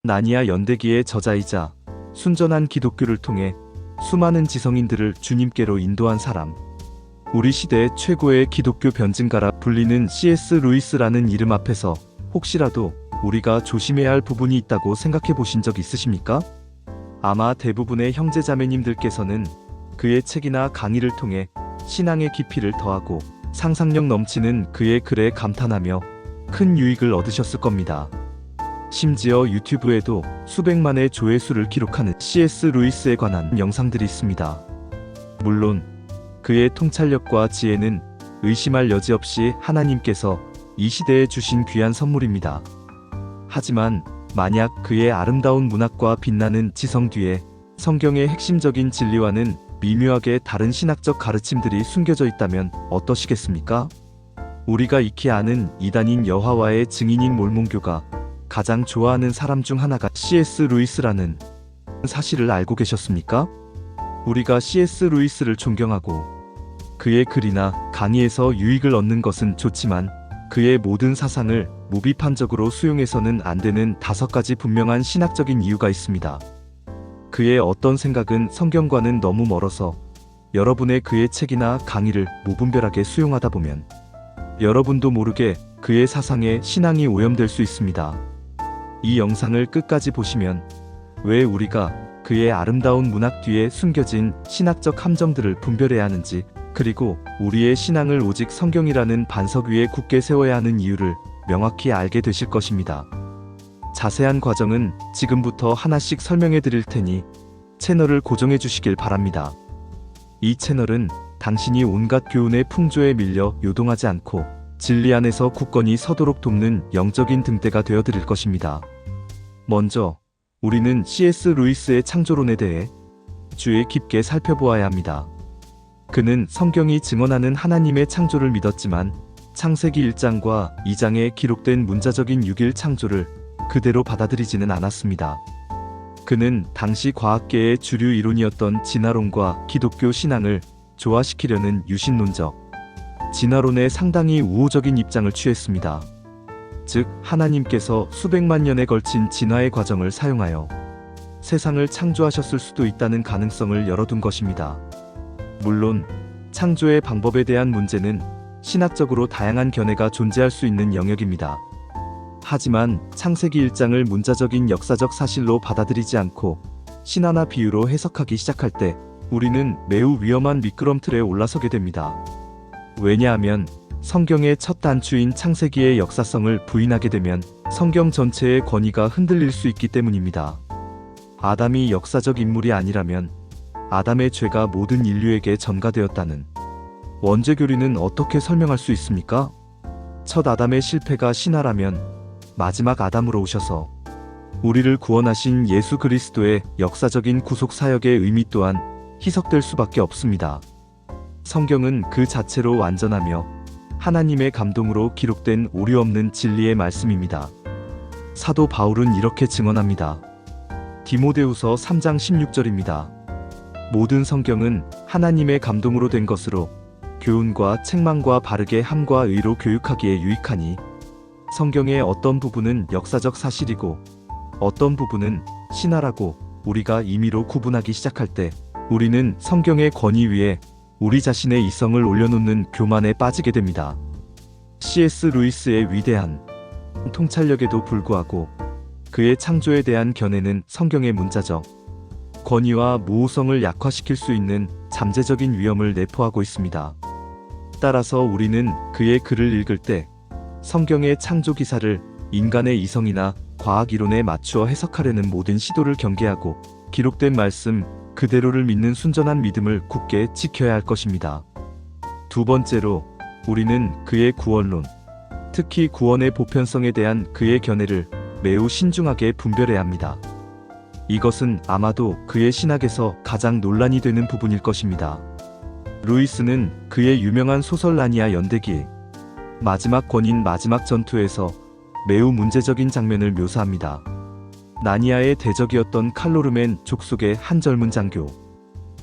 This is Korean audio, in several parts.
나니아 연대기의 저자이자 순전한 기독교를 통해 수많은 지성인들을 주님께로 인도한 사람. 우리 시대 최고의 기독교 변증가라 불리는 C.S. 루이스라는 이름 앞에서 혹시라도 우리가 조심해야 할 부분이 있다고 생각해 보신 적 있으십니까? 아마 대부분의 형제자매님들께서는 그의 책이나 강의를 통해 신앙의 깊이를 더하고 상상력 넘치는 그의 글에 감탄하며 큰 유익을 얻으셨을 겁니다. 심지어 유튜브에도 수백만의 조회수를 기록하는 C.S. 루이스에 관한 영상들이 있습니다. 물론 그의 통찰력과 지혜는 의심할 여지 없이 하나님께서 이 시대에 주신 귀한 선물입니다. 하지만 만약 그의 아름다운 문학과 빛나는 지성 뒤에 성경의 핵심적인 진리와는 미묘하게 다른 신학적 가르침들이 숨겨져 있다면 어떠시겠습니까? 우리가 익히 아는 이단인 여호와의 증인인 몰몬교가 가장 좋아하는 사람 중 하나가 C.S. 루이스라는 사실을 알고 계셨습니까? 우리가 C.S. 루이스를 존경하고 그의 글이나 강의에서 유익을 얻는 것은 좋지만 그의 모든 사상을 무비판적으로 수용해서는 안 되는 5가지 분명한 신학적인 이유가 있습니다. 그의 어떤 생각은 성경과는 너무 멀어서 여러분의 그의 책이나 강의를 무분별하게 수용하다 보면 여러분도 모르게 그의 사상에 신앙이 오염될 수 있습니다. 이 영상을 끝까지 보시면 왜 우리가 그의 아름다운 문학 뒤에 숨겨진 신학적 함정들을 분별해야 하는지, 그리고 우리의 신앙을 오직 성경이라는 반석 위에 굳게 세워야 하는 이유를 명확히 알게 되실 것입니다. 자세한 과정은 지금부터 하나씩 설명해 드릴 테니 채널을 고정해 주시길 바랍니다. 이 채널은 당신이 온갖 교훈의 풍조에 밀려 요동하지 않고 진리 안에서 굳건히 서도록 돕는 영적인 등대가 되어 드릴 것입니다. 먼저 우리는 C.S. 루이스의 창조론에 대해 주의 깊게 살펴보아야 합니다. 그는 성경이 증언하는 하나님의 창조를 믿었지만 창세기 1장과 2장에 기록된 문자적인 6일 창조를 그대로 받아들이지는 않았습니다. 그는 당시 과학계의 주류 이론이었던 진화론과 기독교 신앙을 조화시키려는 유신론적 진화론에 상당히 우호적인 입장을 취했습니다. 즉, 하나님께서 수백만 년에 걸친 진화의 과정을 사용하여 세상을 창조하셨을 수도 있다는 가능성을 열어둔 것입니다. 물론 창조의 방법에 대한 문제는 신학적으로 다양한 견해가 존재할 수 있는 영역입니다. 하지만 창세기 1장을 문자적인 역사적 사실로 받아들이지 않고 신화나 비유로 해석하기 시작할 때 우리는 매우 위험한 미끄럼틀에 올라서게 됩니다. 왜냐하면 성경의 첫 단추인 창세기의 역사성을 부인하게 되면 성경 전체의 권위가 흔들릴 수 있기 때문입니다. 아담이 역사적 인물이 아니라면 아담의 죄가 모든 인류에게 전가되었다는 원죄교리는 어떻게 설명할 수 있습니까? 첫 아담의 실패가 신화라면 마지막 아담으로 오셔서 우리를 구원하신 예수 그리스도의 역사적인 구속 사역의 의미 또한 희석될 수밖에 없습니다. 성경은 그 자체로 완전하며 하나님의 감동으로 기록된 오류 없는 진리의 말씀입니다. 사도 바울은 이렇게 증언합니다. 디모데후서 3장 16절입니다. 모든 성경은 하나님의 감동으로 된 것으로 교훈과 책망과 바르게 함과 의로 교육하기에 유익하니, 성경의 어떤 부분은 역사적 사실이고 어떤 부분은 신화라고 우리가 임의로 구분하기 시작할 때 우리는 성경의 권위 위에 우리 자신의 이성을 올려놓는 교만에 빠지게 됩니다. C.S. 루이스의 위대한 통찰력에도 불구하고 그의 창조에 대한 견해는 성경의 문자적 권위와 모호성을 약화시킬 수 있는 잠재적인 위험을 내포하고 있습니다. 따라서 우리는 그의 글을 읽을 때 성경의 창조 기사를 인간의 이성이나 과학 이론에 맞추어 해석하려는 모든 시도를 경계하고 기록된 말씀 그대로를 믿는 순전한 믿음을 굳게 지켜야 할 것입니다. 두 번째로, 우리는 그의 구원론, 특히 구원의 보편성에 대한 그의 견해를 매우 신중하게 분별해야 합니다. 이것은 아마도 그의 신학에서 가장 논란이 되는 부분일 것입니다. 루이스는 그의 유명한 소설 나니아 연대기 마지막 권인 마지막 전투에서 매우 문제적인 장면을 묘사합니다. 나니아의 대적이었던 칼로르멘 족속의 한 젊은 장교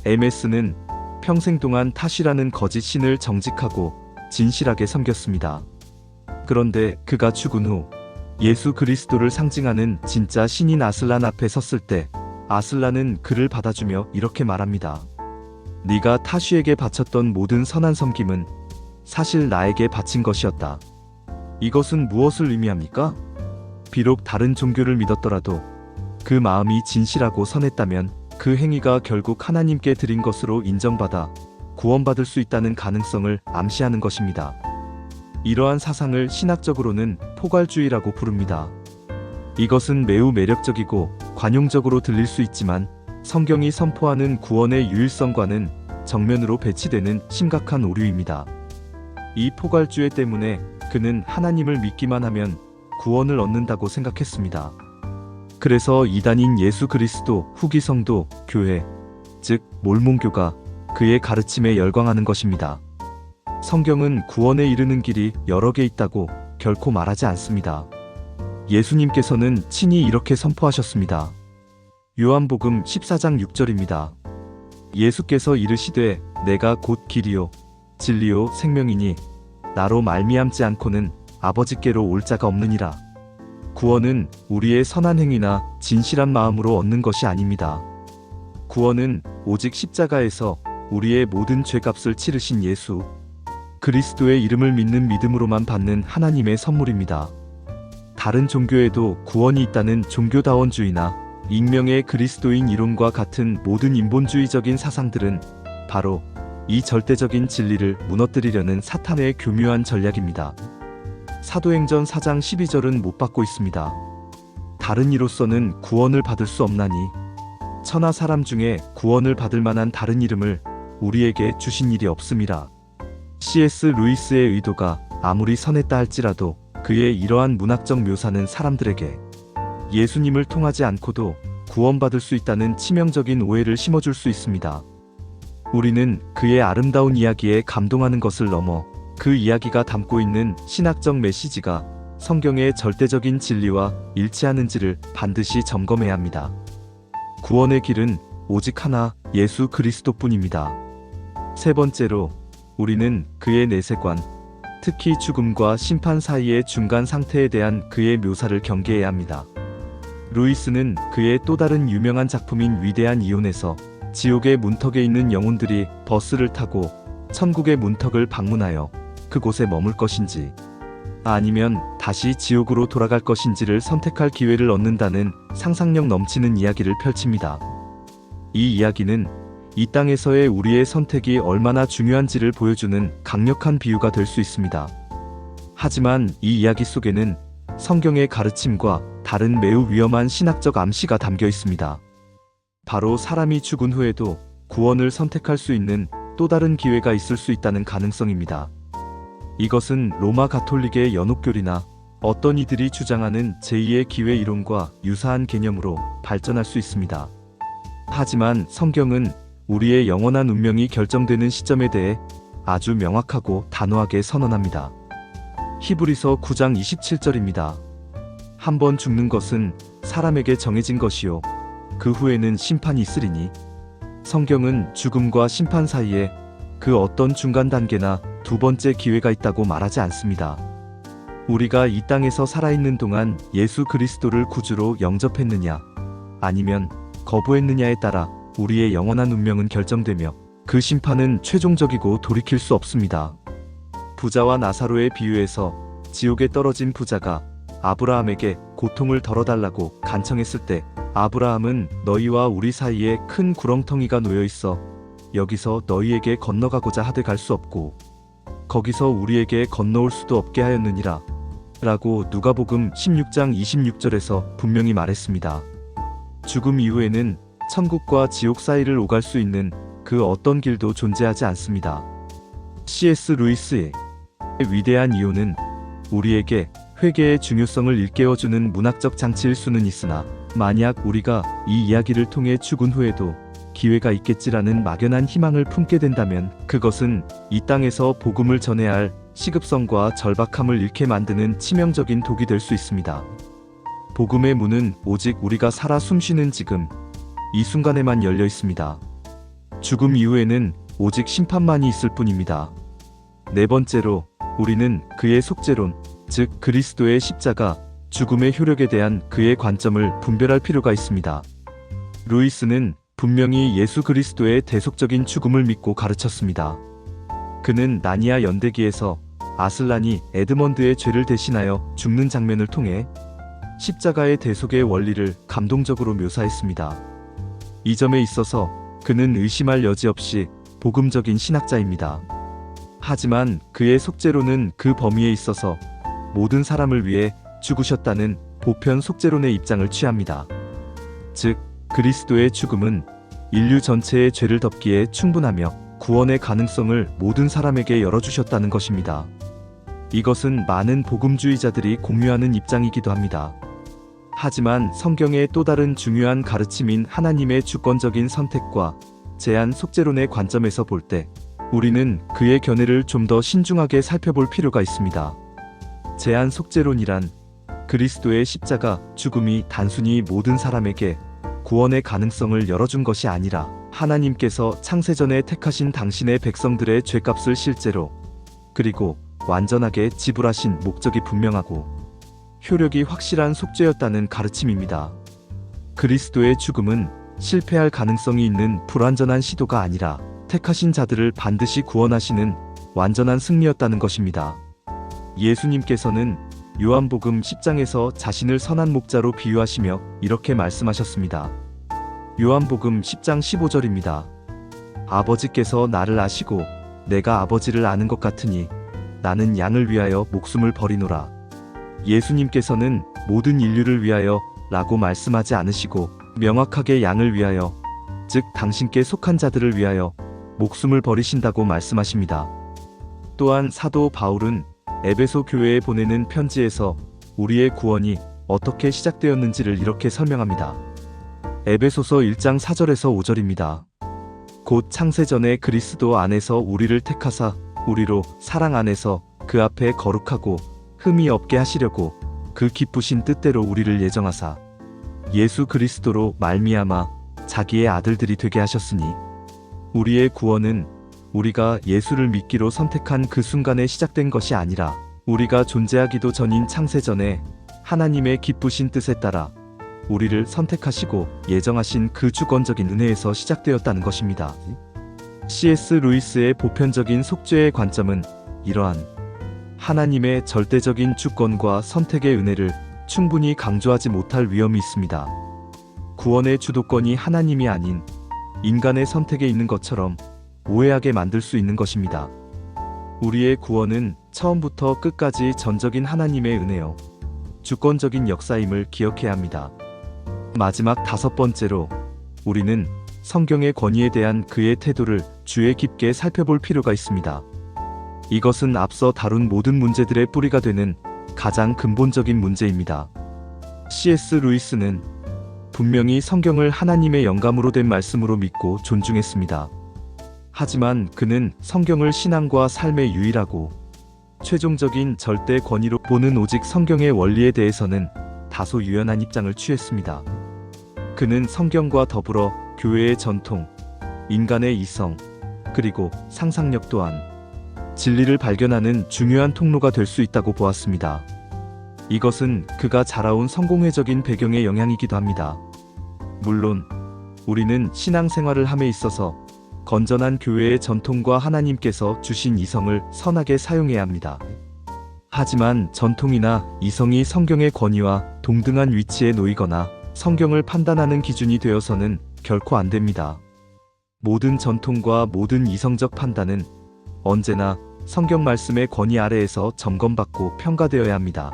MS는 평생 동안 타시라는 거짓 신을 정직하고 진실하게 섬겼습니다. 그런데 그가 죽은 후 예수 그리스도를 상징하는 진짜 신인 아슬란 앞에 섰을 때 아슬란은 그를 받아주며 이렇게 말합니다. 네가 타슈에게 바쳤던 모든 선한 섬김은 사실 나에게 바친 것이었다. 이것은 무엇을 의미합니까? 비록 다른 종교를 믿었더라도 그 마음이 진실하고 선했다면 그 행위가 결국 하나님께 드린 것으로 인정받아 구원받을 수 있다는 가능성을 암시하는 것입니다. 이러한 사상을 신학적으로는 포괄주의라고 부릅니다. 이것은 매우 매력적이고 관용적으로 들릴 수 있지만 성경이 선포하는 구원의 유일성과는 정면으로 배치되는 심각한 오류입니다. 이 포괄주의 때문에 그는 하나님을 믿기만 하면 구원을 얻는다고 생각했습니다. 그래서 이단인 예수 그리스도 후기 성도, 교회, 즉 몰몬교가 그의 가르침에 열광하는 것입니다. 성경은 구원에 이르는 길이 여러 개 있다고 결코 말하지 않습니다. 예수님께서는 친히 이렇게 선포하셨습니다. 요한복음 14장 6절입니다. 예수께서 이르시되 내가 곧 길이요 진리요 생명이니 나로 말미암지 않고는 아버지께로 올 자가 없느니라. 구원은 우리의 선한 행위나 진실한 마음으로 얻는 것이 아닙니다. 구원은 오직 십자가에서 우리의 모든 죄값을 치르신 예수 그리스도의 이름을 믿는 믿음으로만 받는 하나님의 선물입니다. 다른 종교에도 구원이 있다는 종교다원주의나 익명의 그리스도인 이론과 같은 모든 인본주의적인 사상들은 바로 이 절대적인 진리를 무너뜨리려는 사탄의 교묘한 전략입니다. 사도행전 4장 12절은 못 받고 있습니다. 다른 이로서는 구원을 받을 수 없나니 천하 사람 중에 구원을 받을 만한 다른 이름을 우리에게 주신 일이 없음이라. C.S. 루이스의 의도가 아무리 선했다 할지라도 그의 이러한 문학적 묘사는 사람들에게 예수님을 통하지 않고도 구원받을 수 있다는 치명적인 오해를 심어줄 수 있습니다. 우리는 그의 아름다운 이야기에 감동하는 것을 넘어 그 이야기가 담고 있는 신학적 메시지가 성경의 절대적인 진리와 일치하는지를 반드시 점검해야 합니다. 구원의 길은 오직 하나, 예수 그리스도뿐입니다. 세 번째로, 우리는 그의 내세관, 특히 죽음과 심판 사이의 중간 상태에 대한 그의 묘사를 경계해야 합니다. 루이스는 그의 또 다른 유명한 작품인 위대한 이혼에서 지옥의 문턱에 있는 영혼들이 버스를 타고 천국의 문턱을 방문하여 그곳에 머물 것인지 아니면 다시 지옥으로 돌아갈 것인지를 선택할 기회를 얻는다는 상상력 넘치는 이야기를 펼칩니다. 이 이야기는 이 땅에서의 우리의 선택이 얼마나 중요한지를 보여주는 강력한 비유가 될 수 있습니다. 하지만 이 이야기 속에는 성경의 가르침과 다른 매우 위험한 신학적 암시가 담겨 있습니다. 바로 사람이 죽은 후에도 구원을 선택할 수 있는 또 다른 기회가 있을 수 있다는 가능성입니다. 이것은 로마 가톨릭의 연옥교리나 어떤 이들이 주장하는 제2의 기회 이론과 유사한 개념으로 발전할 수 있습니다. 하지만 성경은 우리의 영원한 운명이 결정되는 시점에 대해 아주 명확하고 단호하게 선언합니다. 히브리서 9장 27절입니다. 한 번 죽는 것은 사람에게 정해진 것이요 그 후에는 심판이 있으리니. 성경은 죽음과 심판 사이에 그 어떤 중간 단계나 두 번째 기회가 있다고 말하지 않습니다. 우리가 이 땅에서 살아있는 동안 예수 그리스도를 구주로 영접했느냐 아니면 거부했느냐에 따라 우리의 영원한 운명은 결정되며 그 심판은 최종적이고 돌이킬 수 없습니다. 부자와 나사로의 비유에서 지옥에 떨어진 부자가 아브라함에게 고통을 덜어달라고 간청했을 때 아브라함은 너희와 우리 사이에 큰 구렁텅이가 놓여 있어 여기서 너희에게 건너가고자 하되 갈 수 없고 거기서 우리에게 건너올 수도 없게 하였느니라 라고 누가복음 16장 26절에서 분명히 말했습니다. 죽음 이후에는 천국과 지옥 사이를 오갈 수 있는 그 어떤 길도 존재하지 않습니다. C.S. 루이스의 위대한 이혼은 우리에게 회개의 중요성을 일깨워주는 문학적 장치일 수는 있으나 만약 우리가 이 이야기를 통해 죽은 후에도 기회가 있겠지라는 막연한 희망을 품게 된다면 그것은 이 땅에서 복음을 전해야 할 시급성과 절박함을 잃게 만드는 치명적인 독이 될 수 있습니다. 복음의 문은 오직 우리가 살아 숨쉬는 지금 이 순간에만 열려 있습니다. 죽음 이후에는 오직 심판만이 있을 뿐입니다. 네 번째로, 우리는 그의 속죄론, 즉 그리스도의 십자가, 죽음의 효력에 대한 그의 관점을 분별할 필요가 있습니다. 루이스는 분명히 예수 그리스도의 대속적인 죽음을 믿고 가르쳤습니다. 그는 나니아 연대기에서 아슬란이 에드먼드의 죄를 대신하여 죽는 장면을 통해 십자가의 대속의 원리를 감동적으로 묘사했습니다. 이 점에 있어서 그는 의심할 여지 없이 복음적인 신학자입니다. 하지만 그의 속죄론은 그 범위에 있어서 모든 사람을 위해 죽으셨다는 보편 속죄론의 입장을 취합니다. 즉, 그리스도의 죽음은 인류 전체의 죄를 덮기에 충분하며 구원의 가능성을 모든 사람에게 열어주셨다는 것입니다. 이것은 많은 복음주의자들이 공유하는 입장이기도 합니다. 하지만 성경의 또 다른 중요한 가르침인 하나님의 주권적인 선택과 제한 속죄론의 관점에서 볼 때 우리는 그의 견해를 좀 더 신중하게 살펴볼 필요가 있습니다. 제한 속죄론이란 그리스도의 십자가 죽음이 단순히 모든 사람에게 구원의 가능성을 열어준 것이 아니라 하나님께서 창세전에 택하신 당신의 백성들의 죄값을 실제로 그리고 완전하게 지불하신 목적이 분명하고 효력이 확실한 속죄였다는 가르침입니다. 그리스도의 죽음은 실패할 가능성이 있는 불완전한 시도가 아니라 택하신 자들을 반드시 구원하시는 완전한 승리였다는 것입니다. 예수님께서는 요한복음 10장에서 자신을 선한 목자로 비유하시며 이렇게 말씀하셨습니다. 요한복음 10장 15절입니다. 아버지께서 나를 아시고 내가 아버지를 아는 것 같으니 나는 양을 위하여 목숨을 버리노라. 예수님께서는 모든 인류를 위하여 라고 말씀하지 않으시고 명확하게 양을 위하여, 즉 당신께 속한 자들을 위하여 목숨을 버리신다고 말씀하십니다. 또한 사도 바울은 에베소 교회에 보내는 편지에서 우리의 구원이 어떻게 시작되었는지를 이렇게 설명합니다. 에베소서 1장 4절에서 5절입니다. 곧 창세전에 그리스도 안에서 우리를 택하사 우리로 사랑 안에서 그 앞에 거룩하고 흠이 없게 하시려고 그 기쁘신 뜻대로 우리를 예정하사 예수 그리스도로 말미암아 자기의 아들들이 되게 하셨으니, 우리의 구원은 우리가 예수를 믿기로 선택한 그 순간에 시작된 것이 아니라 우리가 존재하기도 전인 창세전에 하나님의 기쁘신 뜻에 따라 우리를 선택하시고 예정하신 그 주권적인 은혜에서 시작되었다는 것입니다. C.S. 루이스의 보편적인 속죄의 관점은 이러한 하나님의 절대적인 주권과 선택의 은혜를 충분히 강조하지 못할 위험이 있습니다. 구원의 주도권이 하나님이 아닌 인간의 선택에 있는 것처럼 오해하게 만들 수 있는 것입니다. 우리의 구원은 처음부터 끝까지 전적인 하나님의 은혜요, 주권적인 역사임을 기억해야 합니다. 마지막 5번째로, 우리는 성경의 권위에 대한 그의 태도를 주의 깊게 살펴볼 필요가 있습니다. 이것은 앞서 다룬 모든 문제들의 뿌리가 되는 가장 근본적인 문제입니다. C.S. 루이스는 분명히 성경을 하나님의 영감으로 된 말씀으로 믿고 존중했습니다. 하지만 그는 성경을 신앙과 삶의 유일하고 최종적인 절대 권위로 보는 오직 성경의 원리에 대해서는 다소 유연한 입장을 취했습니다. 그는 성경과 더불어 교회의 전통, 인간의 이성, 그리고 상상력 또한 진리를 발견하는 중요한 통로가 될 수 있다고 보았습니다. 이것은 그가 자라온 성공회적인 배경의 영향이기도 합니다. 물론 우리는 신앙생활을 함에 있어서 건전한 교회의 전통과 하나님께서 주신 이성을 선하게 사용해야 합니다. 하지만 전통이나 이성이 성경의 권위와 동등한 위치에 놓이거나 성경을 판단하는 기준이 되어서는 결코 안 됩니다. 모든 전통과 모든 이성적 판단은 언제나 성경 말씀의 권위 아래에서 점검받고 평가되어야 합니다.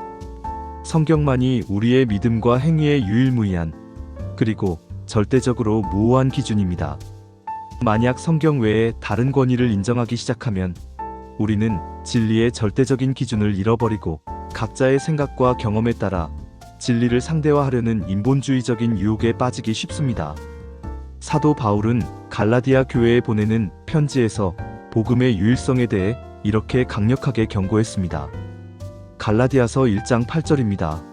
성경만이 우리의 믿음과 행위의 유일무이한, 그리고 절대적으로 무오한 기준입니다. 만약 성경 외에 다른 권위를 인정하기 시작하면 우리는 진리의 절대적인 기준을 잃어버리고 각자의 생각과 경험에 따라 진리를 상대화하려는 인본주의적인 유혹에 빠지기 쉽습니다. 사도 바울은 갈라디아 교회에 보내는 편지에서 복음의 유일성에 대해 이렇게 강력하게 경고했습니다. 갈라디아서 1장 8절입니다.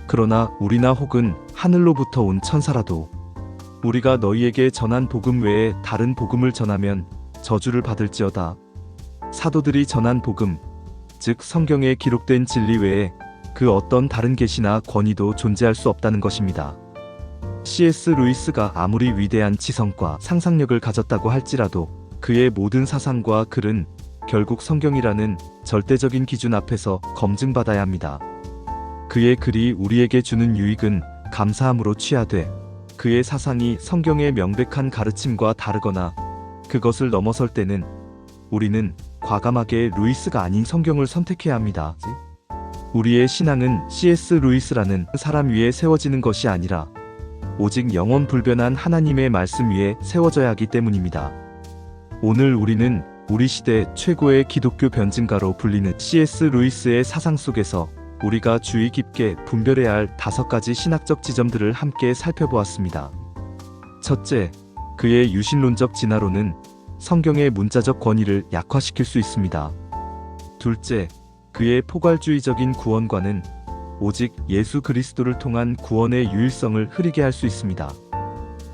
그러나 우리나 혹은 하늘로부터 온 천사라도 우리가 너희에게 전한 복음 외에 다른 복음을 전하면 저주를 받을지어다. 사도들이 전한 복음, 즉 성경에 기록된 진리 외에 그 어떤 다른 계시나 권위도 존재할 수 없다는 것입니다. C.S. 루이스가 아무리 위대한 지성과 상상력을 가졌다고 할지라도 그의 모든 사상과 글은 결국 성경이라는 절대적인 기준 앞에서 검증받아야 합니다. 그의 글이 우리에게 주는 유익은 감사함으로 취하되 그의 사상이 성경의 명백한 가르침과 다르거나 그것을 넘어설 때는 우리는 과감하게 루이스가 아닌 성경을 선택해야 합니다. 우리의 신앙은 C.S. 루이스라는 사람 위에 세워지는 것이 아니라 오직 영원 불변한 하나님의 말씀 위에 세워져야 하기 때문입니다. 오늘 우리는 우리 시대 최고의 기독교 변증가로 불리는 C.S. 루이스의 사상 속에서 우리가 주의 깊게 분별해야 할 5가지 신학적 지점들을 함께 살펴보았습니다. 첫째, 그의 유신론적 진화론은 성경의 문자적 권위를 약화시킬 수 있습니다. 둘째, 그의 포괄주의적인 구원관은 오직 예수 그리스도를 통한 구원의 유일성을 흐리게 할 수 있습니다.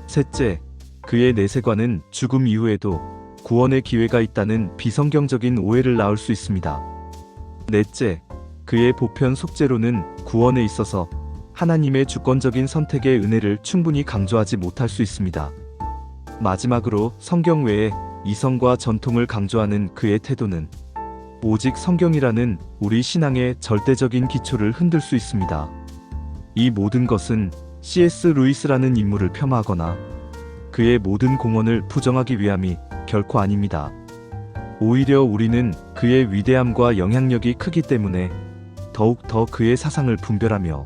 셋째, 그의 내세관은 죽음 이후에도 구원의 기회가 있다는 비성경적인 오해를 낳을 수 있습니다. 넷째, 그의 보편 속죄론은 구원에 있어서 하나님의 주권적인 선택의 은혜를 충분히 강조하지 못할 수 있습니다. 마지막으로 성경 외에 이성과 전통을 강조하는 그의 태도는 오직 성경이라는 우리 신앙의 절대적인 기초를 흔들 수 있습니다. 이 모든 것은 C.S. 루이스라는 인물을 폄하하거나 그의 모든 공헌을 부정하기 위함이 결코 아닙니다. 오히려 우리는 그의 위대함과 영향력이 크기 때문에 더욱 더 그의 사상을 분별하며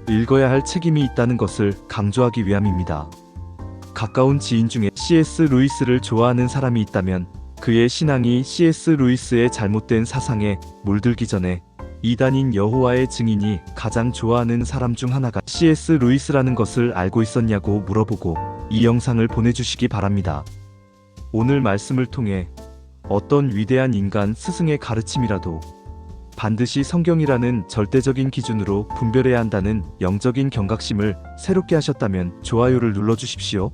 읽어야 할 책임이 있다는 것을 강조하기 위함입니다. 가까운 지인 중에 C.S. 루이스를 좋아하는 사람이 있다면 그의 신앙이 C.S. 루이스의 잘못된 사상에 물들기 전에 이단인 여호와의 증인이 가장 좋아하는 사람 중 하나가 C.S. 루이스라는 것을 알고 있었냐고 물어보고 이 영상을 보내주시기 바랍니다. 오늘 말씀을 통해 어떤 위대한 인간 스승의 가르침이라도 반드시 성경이라는 절대적인 기준으로 분별해야 한다는 영적인 경각심을 새롭게 하셨다면 좋아요를 눌러주십시오.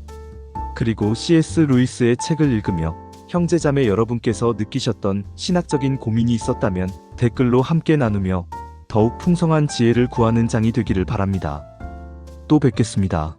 그리고 C.S. 루이스의 책을 읽으며 형제자매 여러분께서 느끼셨던 신학적인 고민이 있었다면 댓글로 함께 나누며 더욱 풍성한 지혜를 구하는 장이 되기를 바랍니다. 또 뵙겠습니다.